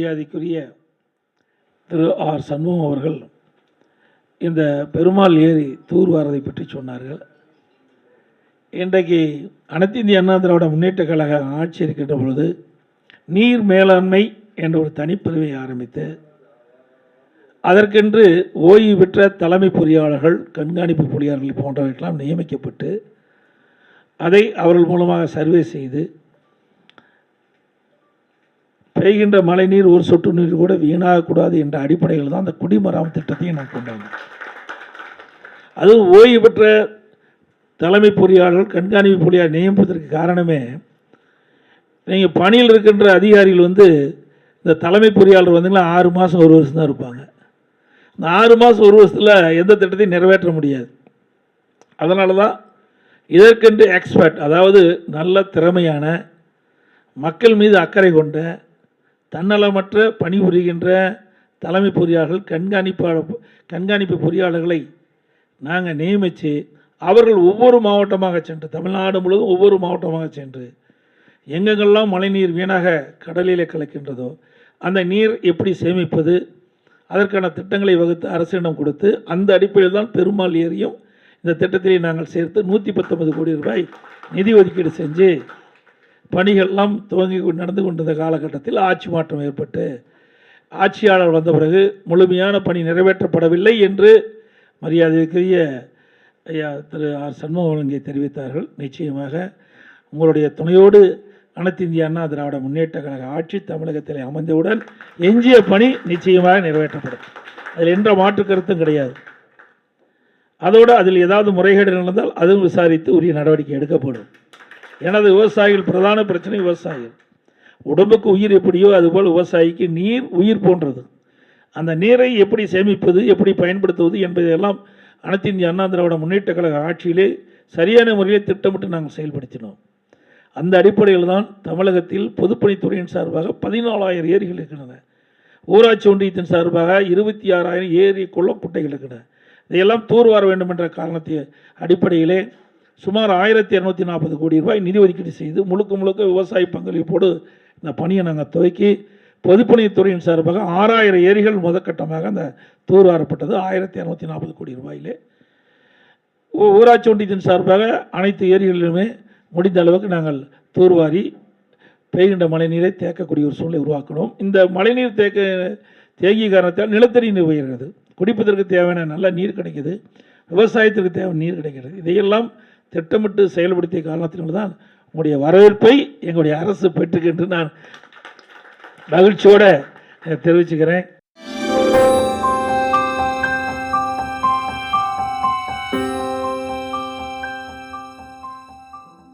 மரியாதைக்குரிய திரு ஆர் சண்முகம் அவர்கள் இந்த பெருமாள் ஏரி தூர்வாரதை பற்றி சொன்னார்கள். இன்றைக்கு அனைத்து இந்திய அண்ணா திராவிட முன்னேற்ற கழக ஆட்சி இருக்கின்ற பொழுது நீர் மேலாண்மை என்ற ஒரு தனிப்பிரிவை ஆரம்பித்து அதற்கென்று ஓய்வு பெற்ற தலைமை பொறியாளர்கள், கண்காணிப்பு பொறியாளர்கள் போன்றவர்களெல்லாம் நியமிக்கப்பட்டு அதை அவர்கள் மூலமாக சர்வே செய்து பெய்கின்ற மழை நீர் ஒரு சொட்டு நீர் கூட வீணாகக்கூடாது என்ற அடிப்படையில் தான் அந்த குடிமராமத்து திட்டத்தையும் நான் கொண்டு வந்தேன். அதுவும் ஓய்வு பெற்ற தலைமை பொறியாளர்கள், கண்காணிப்பு பொறியாளர் நியமிப்பதற்கு காரணமே, நீங்கள் பணியில் இருக்கின்ற அதிகாரிகள் இந்த தலைமை பொறியாளர் 6 மாதம் 1 வருஷம் தான் இருப்பாங்க. இந்த 6 மாதம் 1 வருஷத்தில் எந்த திட்டத்தையும் நிறைவேற்ற முடியாது. அதனால தான் இதற்கென்று எக்ஸ்பர்ட், அதாவது நல்ல திறமையான, மக்கள் மீது அக்கறை கொண்ட, தன்னலமற்ற பணிபுரிகின்ற தலைமை பொறியாளர்கள், கண்காணிப்பு பொறியாளர்களை நாங்கள் நியமித்து அவர்கள் ஒவ்வொரு மாவட்டமாக சென்று, தமிழ்நாடு முழுவதும் ஒவ்வொரு மாவட்டமாக சென்று எங்கெங்கெல்லாம் மழைநீர் வீணாக கடலிலே கலக்கின்றதோ அந்த நீர் எப்படி சேமிப்பது, அதற்கான திட்டங்களை வகுத்து அரசிடம் கொடுத்து அந்த அடிப்படையில் தான் பெருமாள் ஏரியும் இந்த திட்டத்திலே நாங்கள் சேர்த்து 119 கோடி ரூபாய் நிதி ஒதுக்கீடு செஞ்சு பணிகள்லாம் துவங்கி நடந்து கொண்டிருந்த காலகட்டத்தில் ஆட்சி மாற்றம் ஏற்பட்டு ஆட்சியாளர் வந்த பிறகு முழுமையான பணி நிறைவேற்றப்படவில்லை என்று மரியாதைக்குரிய ஐயா திரு ஆர் சண்முகம் இங்கே தெரிவித்தார்கள். நிச்சயமாக உங்களுடைய துணையோடு அனைத்து இந்திய அண்ணா திராவிட முன்னேற்ற கழக ஆட்சி தமிழகத்தில் அமைந்தவுடன் எஞ்சிய பணி நிச்சயமாக நிறைவேற்றப்படும். அதில் எந்த மாற்று கருத்தும் கிடையாது. அதோடு அதில் ஏதாவது முறைகேடு நடந்தால் அதுவும் விசாரித்து உரிய நடவடிக்கை எடுக்கப்படும். எனது விவசாயிகள் பிரதான பிரச்சனை விவசாயிகள். உடம்புக்கு உயிர் எப்படியோ அதுபோல் விவசாயிக்கு நீர் உயிர் போன்றது. அந்த நீரை எப்படி சேமிப்பது, எப்படி பயன்படுத்துவது என்பதையெல்லாம் அனைத்து இந்திய அண்ணா திராவிட முன்னேற்ற கழக ஆட்சியிலே சரியான முறையில் திட்டமிட்டு நாங்கள் செயல்படுத்தினோம். அந்த அடிப்படையில் தான் தமிழகத்தில் பொதுப்பணித்துறையின் சார்பாக 14,000 ஏரிகள் இருக்கின்றன. ஊராட்சி ஒன்றியத்தின் சார்பாக 26,000 ஏரி குளக்குட்டைகள் இருக்கின்றன. இதையெல்லாம் தூர்வார வேண்டும் என்ற காரணத்தின் அடிப்படையிலே சுமார் 1,240 கோடி ரூபாய் நிதி ஒதுக்கீடு செய்து முழுக்க விவசாய பங்களிப்போடு இந்த பணியை நாங்கள் துவக்கி பொதுப்பணித்துறையின் சார்பாக 6,000 ஏரிகள் முதற்கட்டமாக அந்த தூர்வாரப்பட்டது 1,240 கோடி ரூபாயிலே. ஊராட்சி ஒன்றியத்தின் சார்பாக அனைத்து ஏரிகளிலுமே முடிந்த அளவுக்கு நாங்கள் தூர்வாரி பெய்கின்ற மழைநீரை தேக்கக்கூடிய ஒரு சூழ்நிலை உருவாக்கணும். இந்த மழைநீர் தேங்கிய காரணத்தால் நிலத்தடி நீர் உயர்கிறது, குடிப்பதற்கு தேவையான நல்ல நீர் கிடைக்கிது, விவசாயத்திற்கு தேவையான நீர் கிடைக்கிறது. இதையெல்லாம் திட்டமிட்டு செயல்படுத்திய காரணத்தினால்தான் உங்களுடைய வரவேற்பை எங்களுடைய அரசு பெற்றுக்கென்று நான் மகிழ்ச்சியோடு தெரிவிச்சுக்கிறேன்.